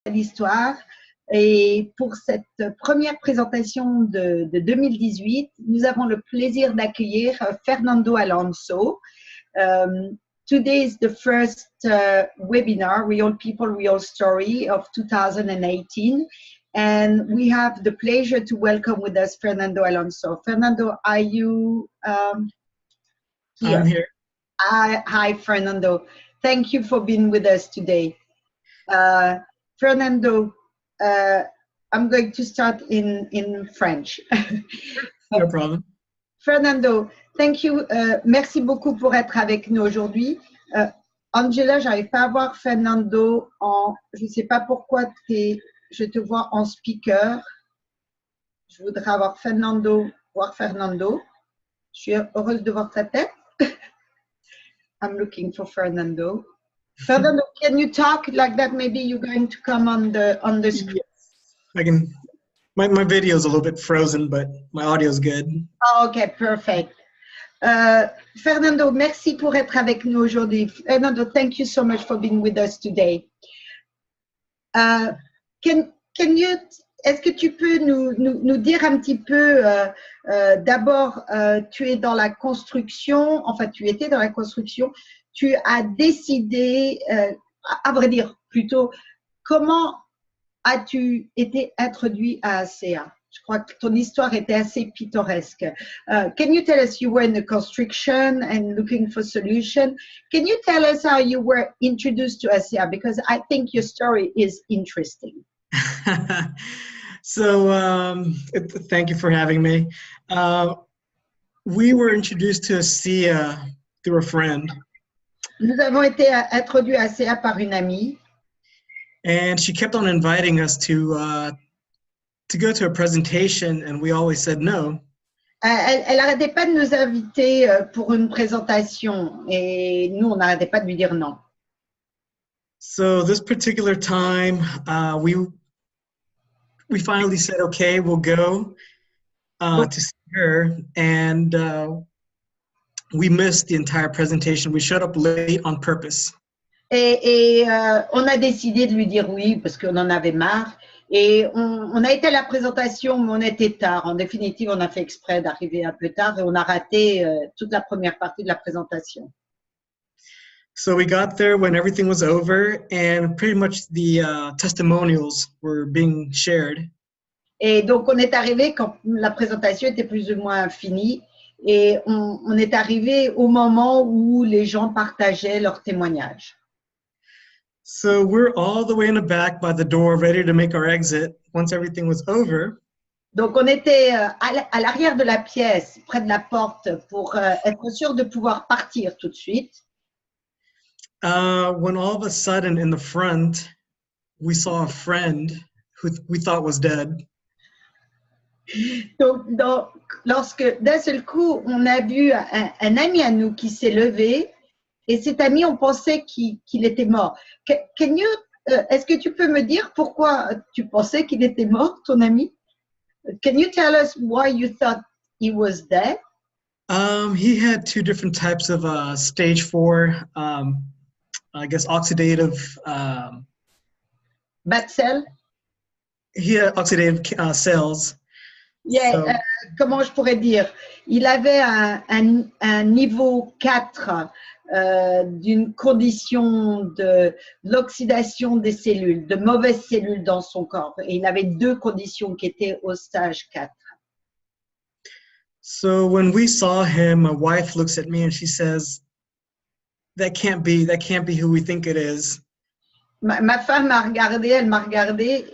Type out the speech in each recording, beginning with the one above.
l'histoire. Et pour cette première présentation de 2018, nous avons le plaisir d'accueillir Fernando Alonso. Today is the first webinar, Real People, Real Story of 2018. And we have the pleasure to welcome with us Fernando Alonso. Fernando, are you here? I'm here. Hi, Fernando. Thank you for being with us today. Fernando, I'm going to start in French. No problem. Fernando, thank you. Merci beaucoup pour être avec nous aujourd'hui. Angela, j'arrive pas à voir Fernando en. Je ne sais pas pourquoi je te vois en speaker. Je voudrais voir Fernando. Je suis heureuse de voir ta tête. I'm looking for Fernando. Fernando, can you talk like that? Maybe you're going to come on the screen. Yes, I can. My video is a little bit frozen, but my audio is good. Oh, okay, perfect. Fernando, merci pour être avec nous aujourd'hui. Fernando, thank you so much for being with us today. Est-ce que tu peux nous dire un petit peu, d'abord, tu es dans la construction, enfin tu étais dans la construction, tu as décidé, à vrai dire plutôt, comment as-tu été introduit à ACA? Je crois que ton histoire était assez pittoresque. Can you tell us, you were in the construction and looking for solution. Can you tell us how you were introduced to ACA? Because I think your story is interesting. So thank you for having me. We were introduced to ACA through a friend. Nous avons été introduits à ACA par une amie. And she kept on inviting us to go to a presentation, and we always said no. Elle n'arrêtait pas de nous inviter pour une présentation, et nous, on n'arrêtait pas de lui dire non. So this particular time, we finally said, okay, we'll go to see her, and we missed the entire presentation. We showed up late on purpose. Et on a décidé de lui dire oui parce qu'on en avait marre. Et on a été à la présentation, mais on était tard. En définitive, on a fait exprès d'arriver un peu tard et on a raté toute la première partie de la présentation. So we got there when everything was over and pretty much the testimonials were being shared. Et donc, on est arrivé quand la présentation était plus ou moins finie. Et on est arrivé au moment où les gens partageaient leurs témoignages. So we're all the way in the back by the door, ready to make our exit once everything was over. Donc, on était à l'arrière de la pièce, près de la porte, pour être sûr de pouvoir partir tout de suite. When all of a sudden, in the front, we saw a friend who we thought was dead. Donc, lorsque d'un seul coup, on a vu un ami à nous qui s'est levé, et cet ami, on pensait qu'il était mort. Est-ce que tu peux me dire pourquoi tu pensais qu'il était mort, ton ami? Can you tell us why you thought he was dead? He had two different types of stage 4, I guess, oxidative. Bad cell? He had oxidative cells. Yeah, So, comment je pourrais dire? Il avait un niveau 4 d'une condition de l'oxydation des cellules, de mauvaises cellules dans son corps. Et il avait 2 conditions qui étaient au stage 4. so when we saw him, my wife looks at me and she says, that can't be who we think it is. Ma femme m'a regardé, elle m'a regardé,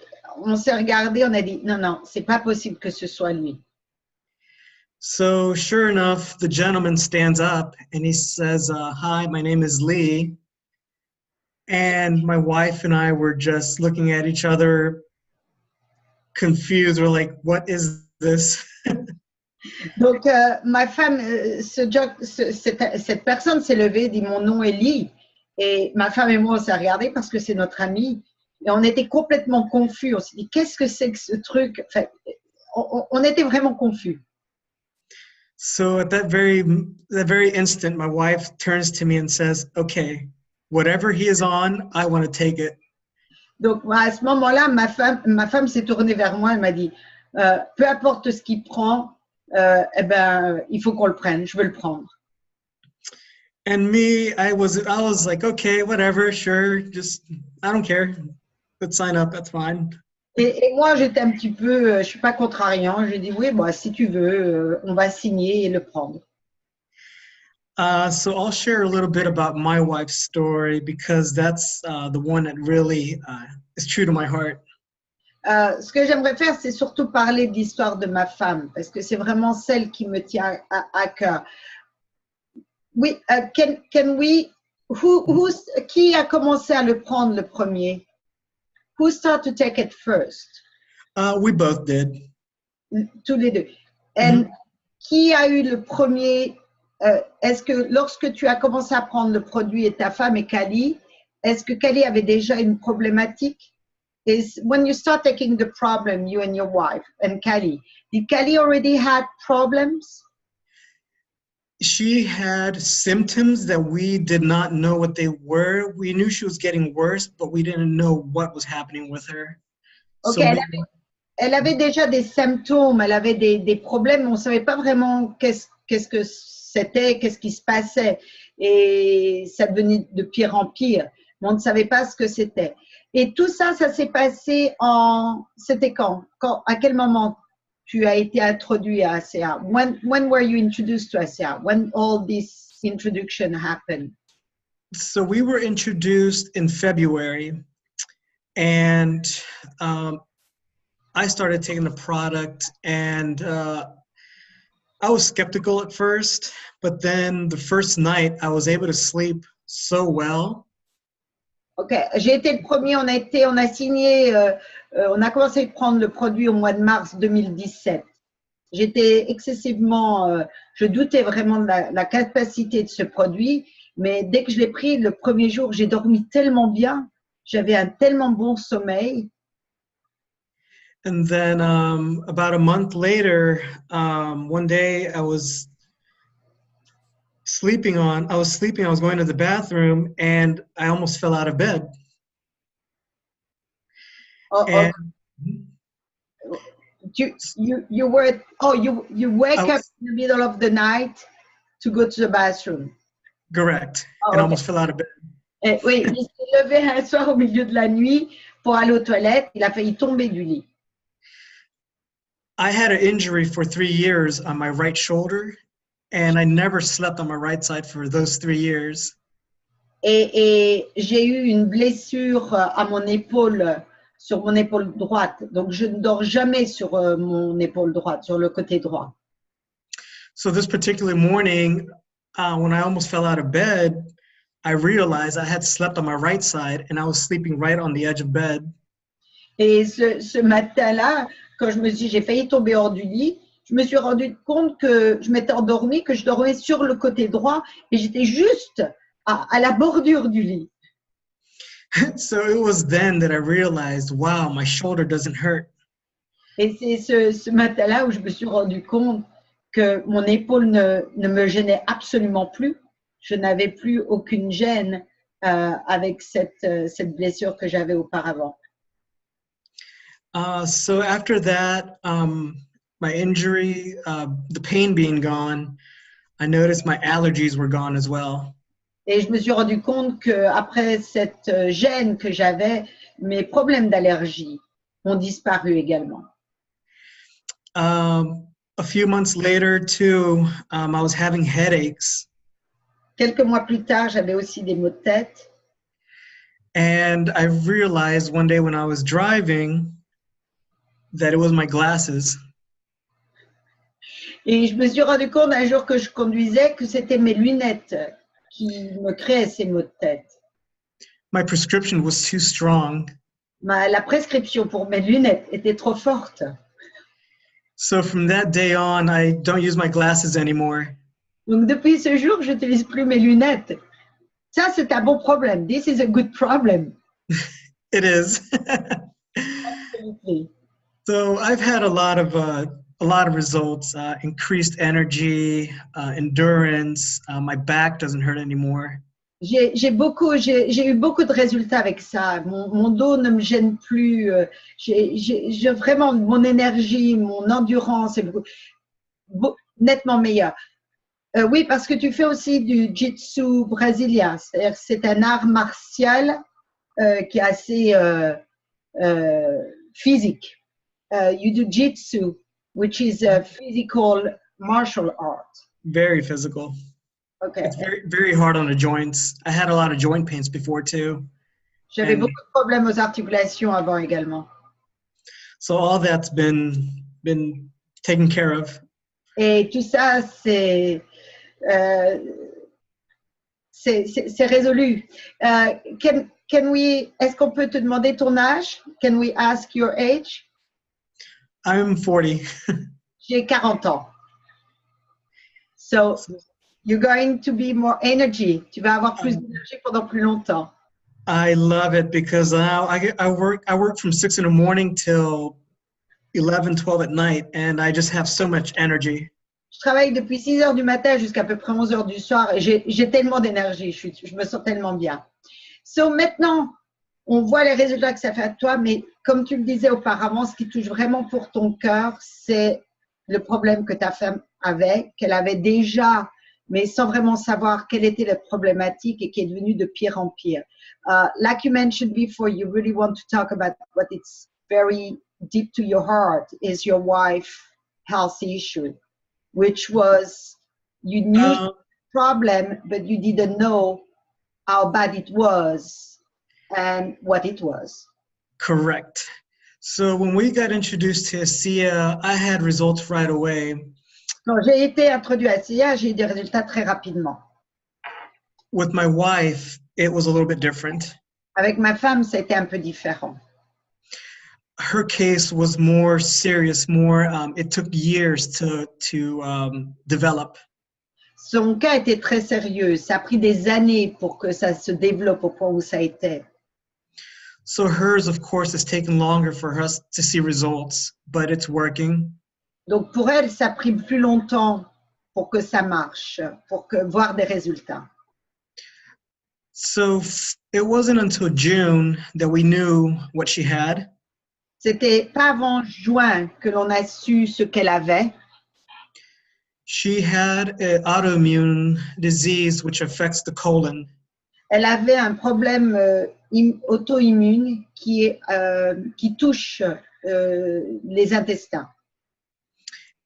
on s'est regardé, on a dit non, c'est pas possible que ce soit lui. So sure enough, the gentleman stands up and he says, hi, my name is Lee. And my wife and I were just looking at each other, confused. We're like, what is this? Donc, ma femme, cette personne s'est levée, dit mon nom est Lee. Et ma femme et moi, on s'est regardés parce que c'est notre ami. Et on était complètement confus. On s'est dit, qu'est-ce que c'est que ce truc? Enfin, on était vraiment confus. So at that very instant, my wife turns to me and says, okay, whatever he is on, I want to take it. Donc, moi, à ce moment-là, ma femme s'est tournée vers moi, elle m'a dit, peu importe ce qu'il prend, eh ben, il faut qu'on le prenne, je veux le prendre. And me, I was like, okay, whatever, sure, just I don't care. Let's sign up, that's fine. Et moi, j'étais un petit peu, je suis pas contrariant, j'ai dit, oui, bah, si tu veux, on va signer et le prendre. So I'll share a little bit about my wife's story because that's the one that really is true to my heart. Ce que j'aimerais faire, c'est surtout parler de l'histoire de ma femme, parce que c'est vraiment celle qui me tient à cœur. Oui, can we, qui a commencé à le prendre le premier? Who started to take it first? We both did. Tous les deux. Mhm. Qui a eu le premier? Est-ce que lorsque tu as commencé à prendre le produit et ta femme et Kali, est-ce que Kali avait déjà une problématique? When you start taking the problem, you and your wife and Kali, did Kali already had problems? She had symptoms that we did not know what they were. We knew she was getting worse, but we didn't know what was happening with her. Ok, So elle avait déjà des symptômes, elle avait des problèmes, on ne savait pas vraiment qu'est-ce que c'était, qu'est-ce qui se passait. Et ça devenait de pire en pire, mais on ne savait pas ce que c'était. Et tout ça, ça s'est passé c'était quand? À quel moment tu as été introduit à ACA? When were you introduced to ACA? When all this introduction happened? So we were introduced in February, and I started taking the product, and I was skeptical at first, but then the first night I was able to sleep so well. Ok, j'ai été le premier, on a signé, on a commencé à prendre le produit au mois de mars 2017. J'étais excessivement, je doutais vraiment de la capacité de ce produit, mais dès que je l'ai pris, le premier jour, j'ai dormi tellement bien, j'avais un tellement bon sommeil. And then about a month later, one day I was sleeping, I was going to the bathroom, and I almost fell out of bed. Oh, And you wake up in the middle of the night to go to the bathroom. correct. Oh, And okay. almost fell out of bed. Oui, il s'est levé un soir au milieu de la nuit pour aller aux toilettes, il a failli tomber du lit. I had an injury for 3 years on my right shoulder, and I never slept on my right side for those 3 years. Et j'ai eu une blessure à mon épaule, sur mon épaule droite. Donc, je ne dors jamais sur mon épaule droite, sur le côté droit. So this particular morning, when I almost fell out of bed, I realized I had slept on my right side, and I was sleeping right on the edge of bed. Et ce matin-là, quand j'ai failli tomber hors du lit, je me suis rendu compte que je m'étais endormie, que je dormais sur le côté droit et j'étais juste à la bordure du lit. So it was then that I realized, wow, my shoulder doesn't hurt. Et c'est ce matin-là où je me suis rendu compte que mon épaule ne me gênait absolument plus. Je n'avais plus aucune gêne avec cette blessure que j'avais auparavant. So after that, my injury, the pain being gone, I noticed my allergies were gone as well. Et je me suis rendu compte qu'après cette gêne que j'avais, mes problèmes d'allergie ont disparu également. A few months later, too, I was having headaches. Quelques mois plus tard, j'avais aussi des maux de tête. And I realized one day when I was driving that it was my glasses. Et je me suis rendu compte un jour que je conduisais que c'était mes lunettes qui me créaient ces maux de tête. My prescription was too strong. La prescription pour mes lunettes était trop forte. So from that day on, I don't use my glasses anymore. Donc depuis ce jour, je n'utilise plus mes lunettes. Ça, c'est un bon problème. This is a good problem. It is. So I've had a lot of results, increased energy, endurance. My back doesn't hurt anymore. J'ai eu beaucoup de résultats avec ça. Mon dos ne me gêne plus. J'ai vraiment mon énergie, mon endurance est nettement meilleure. Oui, parce que tu fais aussi du jiu-jitsu brésilien. C'est-à-dire que c'est un art martial qui est assez physique. You do jiu-jitsu, which is a physical martial art. Very physical. Okay. It's very, very hard on the joints. I had a lot of joint pains before too. J'avais beaucoup de problèmes aux articulations avant également. So all that's been taken care of. Et tout ça, c'est résolu. Est-ce qu'on peut te demander ton âge? Can we ask your age? I'm 40. J'ai 40 ans. So you're going to be more energy. Tu vas avoir plus d'énergie pendant plus longtemps. I love it because now I work from 6 in the morning till 11, 12 at night, and I just have so much energy. Je travaille depuis 6 heures du matin jusqu'à peu près 11 heures du soir et j'ai tellement d'énergie, je me sens tellement bien. So maintenant, on voit les résultats que ça fait à toi, mais comme tu le disais auparavant, ce qui touche vraiment pour ton cœur, c'est le problème que ta femme avait, qu'elle avait déjà, mais sans vraiment savoir quelle était la problématique et qui est devenue de pire en pire. Like you mentioned before, you really want to talk about what it's very deep to your heart is your wife's health issue, which was you knew the problem, but you didn't know how bad it was and what it was. Correct. So when we got introduced to ASEA, I had results right away. Quand j'ai été introduit à ASEA, j'ai eu des résultats très rapidement. With my wife, it was a little bit different. Avec ma femme, c'était un peu différent. Her case was more serious, it took years to develop. Son cas était très sérieux. Ça a pris des années pour que ça se développe au point où ça était. So hers, of course, has taken longer for us to see results, but it's working. Donc pour elle, ça a pris plus longtemps pour que ça marche, pour voir des résultats. So it wasn't until June that we knew what she had. C'était pas avant juin que l'on a su ce qu'elle avait. She had an autoimmune disease which affects the colon. Elle avait un problème auto-immune qui touche les intestins.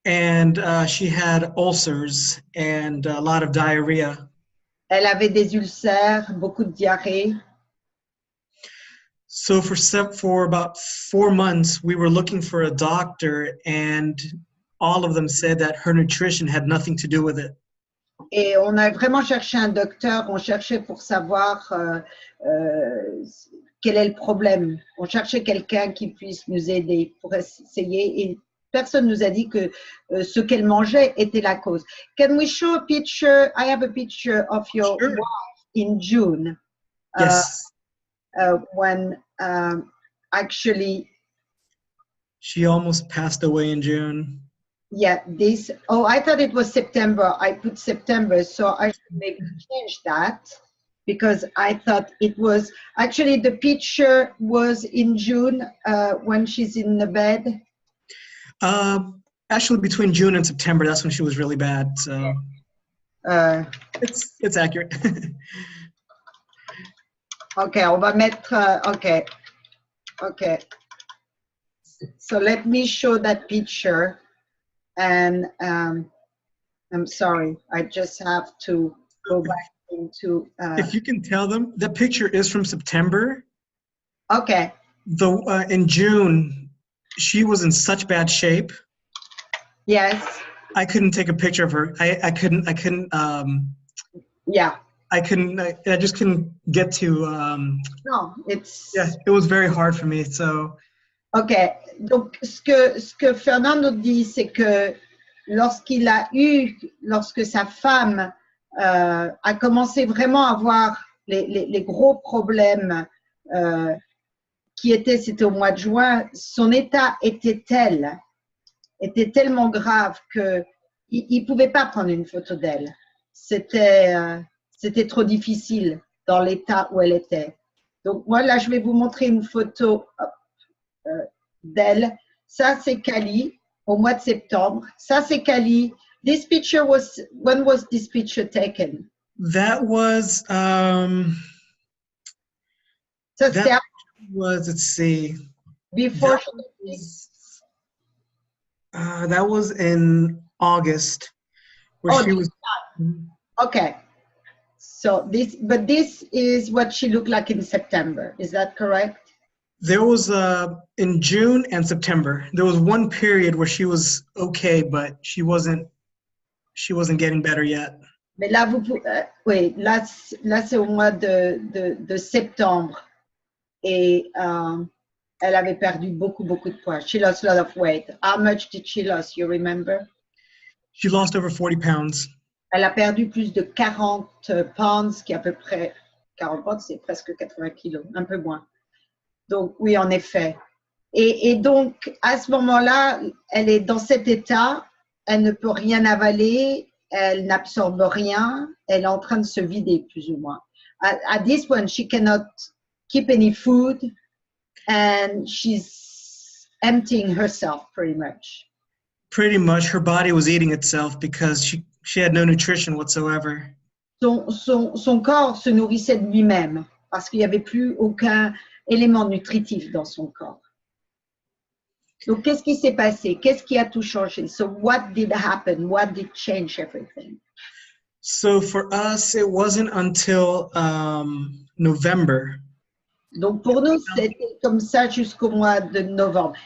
And she had ulcers and a lot of diarrhea. Elle avait des ulcères, beaucoup de diarrhée. So for about 4 months, we were looking for a doctor, and all of them said that her nutrition had nothing to do with it. Et on a vraiment cherché un docteur, on cherchait pour savoir quel est le problème. On cherchait quelqu'un qui puisse nous aider pour essayer. Et personne nous a dit que ce qu'elle mangeait était la cause. Can we show a picture? I have a picture of your wife in June. Yes. When actually she almost passed away in June. Yeah, I thought it was September. I put September, so I should maybe change that because I thought it was actually the picture was in June when she's in the bed. Actually, between June and September, that's when she was really bad. So it's accurate. Okay, on va mettre. Okay. So let me show that picture. And I'm sorry, I just have to go back into. If you can tell them, the picture is from September. Okay. In June, she was in such bad shape. Yes. I couldn't take a picture of her. I couldn't. Yeah. I just couldn't get to. No, it's. Yeah, it was very hard for me. So. Ok, donc ce que Fernando dit, c'est que lorsque sa femme a commencé vraiment à avoir les gros problèmes c'était au mois de juin, son état était tellement grave qu'il ne pouvait pas prendre une photo d'elle. C'était C'était trop difficile dans l'état où elle était. Donc, moi, là, je vais vous montrer une photo d'elle. Ça, c'est Kali au mois de septembre. Ça, c'est Kali. This picture was, when was this picture taken? That was Ça, c'était let's see. before. That was in August, where she was. Okay. So this is what she looked like in September. Is that correct? There was in June and September. There was one period where she was okay, but she wasn't getting better yet. Mais là, oui, là c'est au mois de septembre. Et elle avait perdu beaucoup de poids. She lost a lot of weight. How much did she lose? You remember? She lost over 40 pounds. Elle a perdu plus de 40 pounds, qui est à peu près 40 pounds, c'est presque 80 kilos, un peu moins. Donc oui, en effet. Et donc à ce moment-là, elle est dans cet état. Elle ne peut rien avaler. Elle n'absorbe rien. Elle est en train de se vider plus ou moins. At this point, she cannot keep any food, and she's emptying herself pretty much. Pretty much, her body was eating itself because she had no nutrition whatsoever. Son corps se nourrissait de lui-même parce qu'il n'y avait plus aucun élément nutritif dans son corps. Donc, qu'est-ce qui s'est passé? Qu'est-ce qui a tout changé? So, what did happen? What did change everything? So, for us, it wasn't until November. Donc, pour nous, c'était comme ça jusqu'au mois de novembre.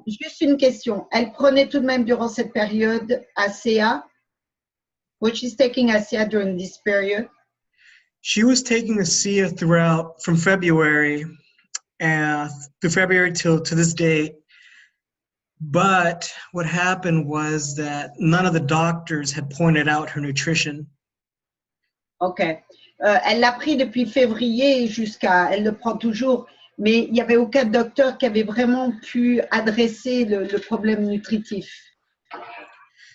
Juste une question. Elle prenait tout de même durant cette période ACA? Was she taking ACA during this period? She was taking ACA throughout, from February through February to this date. But what happened was that none of the doctors had pointed out her nutrition. OK. Elle l'a pris depuis février jusqu'à, elle le prend toujours, mais il n'y avait aucun docteur qui avait vraiment pu adresser le problème nutritif.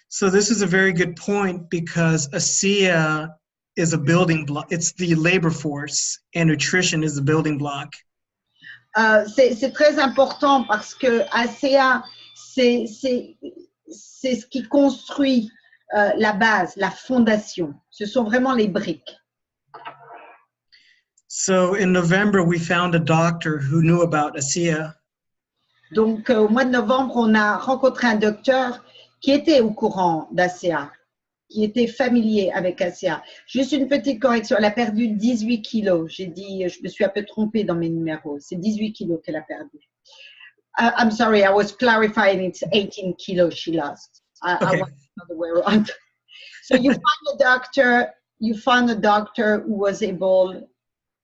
So this is a very good point because ASEA is a building block. It's the labor force, and nutrition is the building block. C'est très important parce que ACA, c'est ce qui construit la base, la fondation. Ce sont vraiment les briques. So in November, we found a doctor who knew about ASEA. Donc, au mois de novembre, on a rencontré un docteur qui était au courant d'ACA, qui était familier avec ACA. Juste une petite correction, elle a perdu 18 kilos. J'ai dit, je me suis un peu trompée dans mes numéros. C'est 18 kilos qu'elle a perdu. I'm sorry, I was clarifying it's 18 kilos she lost. Okay. I want the way around. So you found a doctor who was able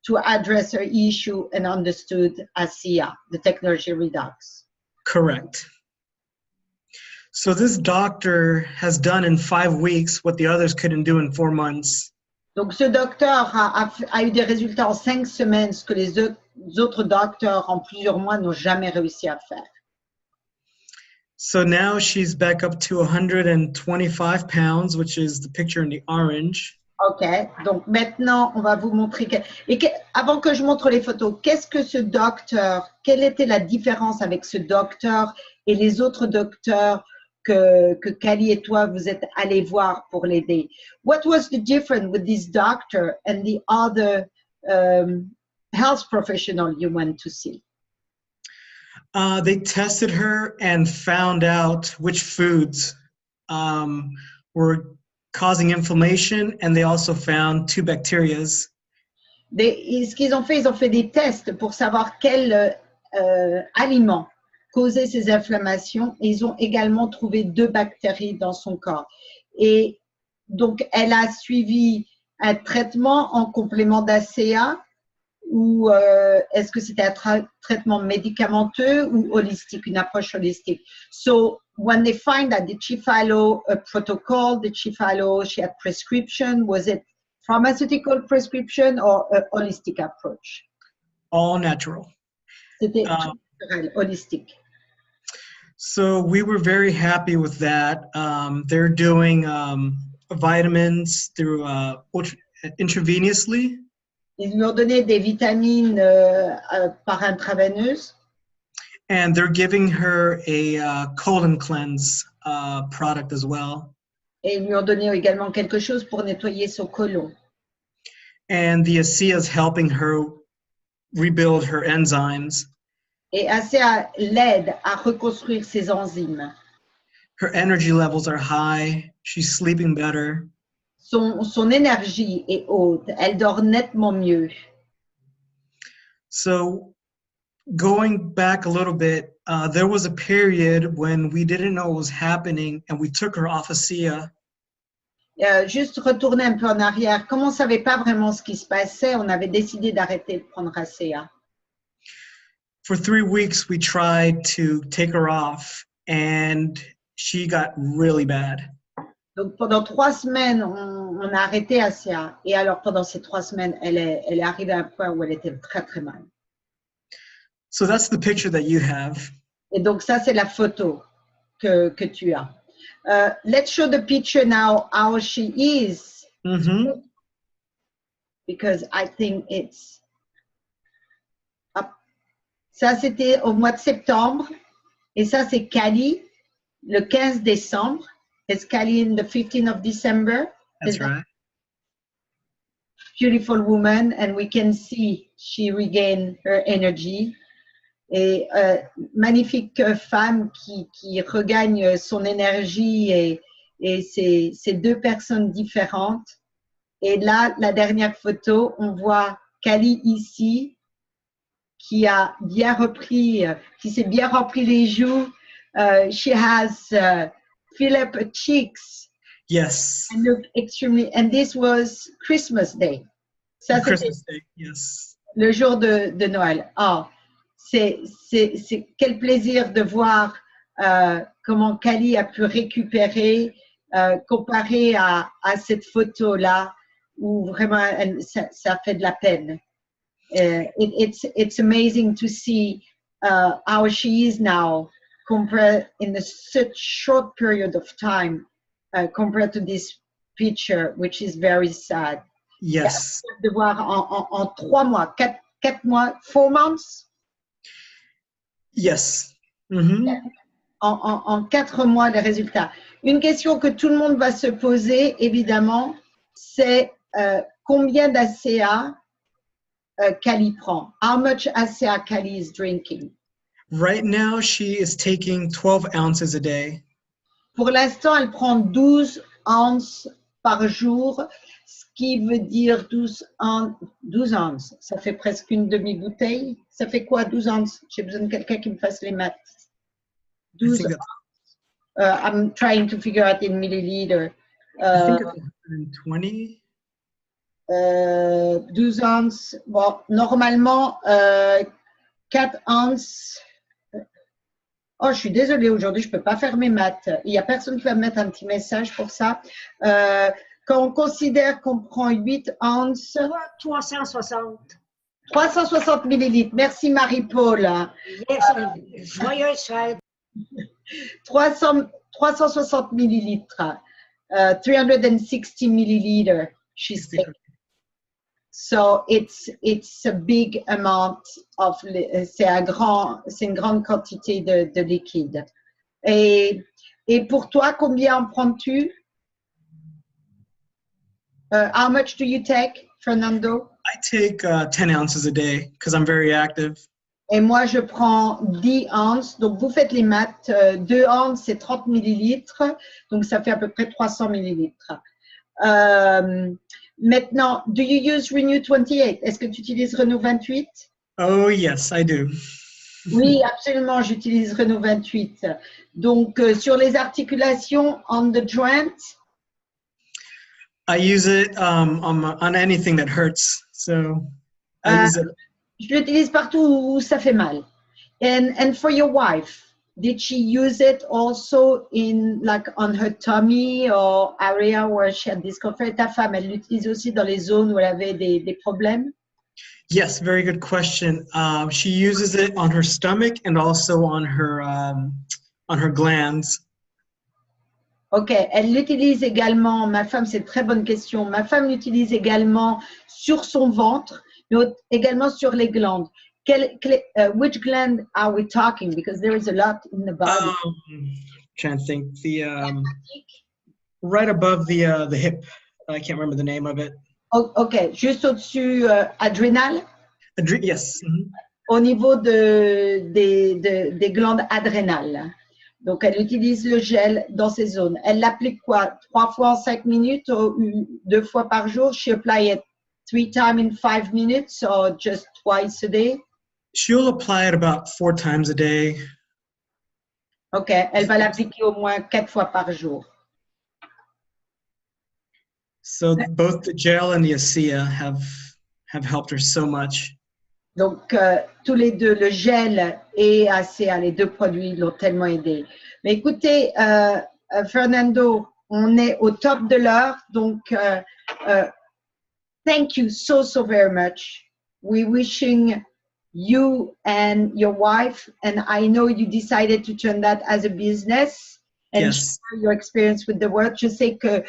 to address her issue and understood ASEA, the technology redux. Correct. So this doctor has done in 5 weeks what the others couldn't do in 4 months. Donc ce docteur a eu des résultats en 5 semaines, ce que les autres docteurs en plusieurs mois n'ont jamais réussi à faire. So now she's back up to 125 pounds, which is the picture in the orange. OK, donc maintenant, on va vous montrer. Avant que je montre les photos, qu'est-ce que ce docteur, quelle était la différence avec ce docteur et les autres docteurs que Kali et toi, vous êtes allés voir pour l'aider? What was the difference with this doctor and the other health professional you went to see? They tested her and found out which foods were causing inflammation, and they also found 2 bacterias. Ce qu'ils ont fait, ils ont fait des tests pour savoir quel aliment causait ces inflammations, et ils ont également trouvé 2 bactéries dans son corps. Et donc, elle a suivi un traitement en complément d'ACA, ou est-ce que c'était un traitement médicamenteux ou holistique, une approche holistique? So, when they find that, did she follow a protocol? Did she follow, she had prescription? Was it pharmaceutical prescription or a holistic approach? All natural. C'était naturel, holistique. So we were very happy with that. They're doing vitamins through intravenously. Ils lui ont donné des vitamines par intraveineuse. And they're giving her a colon cleanse product as well. Et ils lui ont donné également quelque chose pour nettoyer son côlon. And the ASEA is helping her rebuild her enzymes. Et ACA l'aide à reconstruire ses enzymes. Her energy levels are high. She's sleeping better. Son énergie est haute. Elle dort nettement mieux. So going back a little bit, there was a period when we didn't know what was happening and we took her off ASEA. Juste retourner un peu en arrière. Comme on ne savait pas vraiment ce qui se passait, on avait décidé d'arrêter de prendre ACA. For 3 weeks, we tried to take her off and she got really bad. Donc pendant 3 semaines, on a arrêté ACA. Et alors pendant ces 3 semaines, elle est arrivée à un point où elle était très très mal. So that's the picture that you have. Et donc ça, c'est la photo que tu as. Let's show the picture now how she is. Mm-hmm. Because I think it's up. Ça, c'était au mois de septembre. Et ça, c'est Cali, le 15 décembre. It's Cali in the 15th of December. That's right. Beautiful woman, and we can see she regained her energy. Et magnifique femme qui regagne son énergie et c'est 2 personnes différentes. Et là, la dernière photo, on voit Kali ici qui a bien repris, qui s'est bien rempli les joues. She has filled up her cheeks. Yes. And look extremely. And this was Christmas Day. Ça, Christmas Day, yes. Le jour de Noël. Oh, c'est quel plaisir de voir comment Kali a pu récupérer comparé à cette photo-là où vraiment ça fait de la peine. It's amazing to see how she is now compared in such short period of time compared to this picture, which is very sad. Yes. De voir en 3 mois, 4 mois, 4 months. Yes. Mm-hmm. En 4 mois, les résultats. Une question que tout le monde va se poser, évidemment, c'est combien d'ACA Kali prend? How much ACA Kali is drinking? Right now, she is taking 12 ounces a day. Pour l'instant, elle prend 12 ounces par jour, ce qui veut dire 12 ounces. Ça fait presque une demi-bouteille. Ça fait quoi, 12 ounces? J'ai besoin de quelqu'un qui me fasse les maths. 12 ounces. I'm trying to figure out in milliliter. I think it's 120. 12 ounces. Bon, normalement, 4 ounces. Oh, je suis désolée, aujourd'hui, je ne peux pas faire mes maths. Il n'y a personne qui va me mettre un petit message pour ça. Quand on considère qu'on prend 8 ounces… 360. 360 millilitres. Merci Marie-Paul. Yes, joyeuse fête. 360 millilitres. 360 milliliter, she's taking. So it's a big amount of, c'est une grande quantité de liquide. Et pour toi, combien en prends-tu? How much do you take, Fernando? I take 10 ounces a day because I'm very active. Et moi, je prends 10 ounces. Donc, vous faites les maths. 2 ounces, c'est 30 millilitres. Donc, ça fait à peu près 300 millilitres. Maintenant, do you use Renew 28? Est-ce que tu utilises Renew 28? Oh, yes, I do. Oui, absolument, j'utilise Renew 28. Donc, sur les articulations, on the joints? I use it on anything that hurts. So I use it. Je l'utilise partout où ça fait mal. And for your wife, did she use it also in like on her tummy or area where she had discomfort? Ta femme, elle l'utilise aussi dans les zones où elle avait des problèmes? Yes, very good question. She uses it on her stomach and also on her glands. Ok, elle l'utilise également, ma femme, c'est une très bonne question, ma femme l'utilise également sur son ventre, mais également sur les glandes. Which gland are we talking? Because there is a lot in the body. Trying to think. The right above the hip. I can't remember the name of it. Ok, juste au-dessus, adrénal, Yes. Mm-hmm. au niveau des glandes adrénales. Donc, elle utilise le gel dans ces zones. Elle l'applique quoi? 3 fois en 5 minutes ou 2 fois par jour? She apply it 3 times in 5 minutes or just twice a day? She'll apply it about 4 times a day. Ok, elle va l'appliquer au moins 4 fois par jour. So both the gel and the ASEA have helped her so much. Donc, tous les deux, le gel et ACA, les deux produits l'ont tellement aidé. Mais écoutez, Fernando, on est au top de l'heure. Donc, thank you so very much. We're wishing you and your wife, and I know you decided to turn that as a business and Yes. share your experience with the world. Je sais que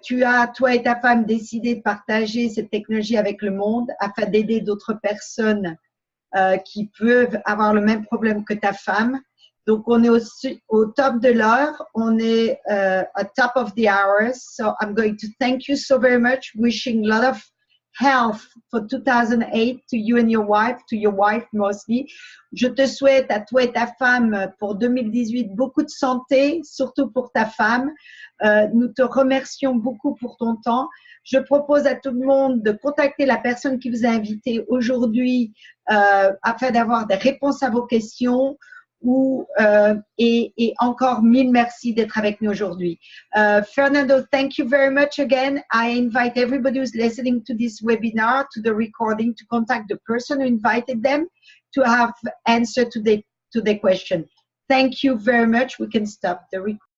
tu as, toi et ta femme, décidé de partager cette technologie avec le monde afin d'aider d'autres personnes qui peuvent avoir le même problème que ta femme. Donc, on est au top de l'heure. On est at top of the hour. So, I'm going to thank you so very much. Wishing a lot of health for 2008 to you and your wife mostly. Je te souhaite à toi et ta femme pour 2018 beaucoup de santé, surtout pour ta femme. Nous te remercions beaucoup pour ton temps. Je propose à tout le monde de contacter la personne qui vous a invité aujourd'hui afin d'avoir des réponses à vos questions. Et encore 1000 merci d'être avec nous aujourd'hui. Fernando, thank you very much again. I invite everybody who's listening to this webinar, to the recording, to contact the person who invited them to have answer to the question. Thank you very much. We can stop the recording.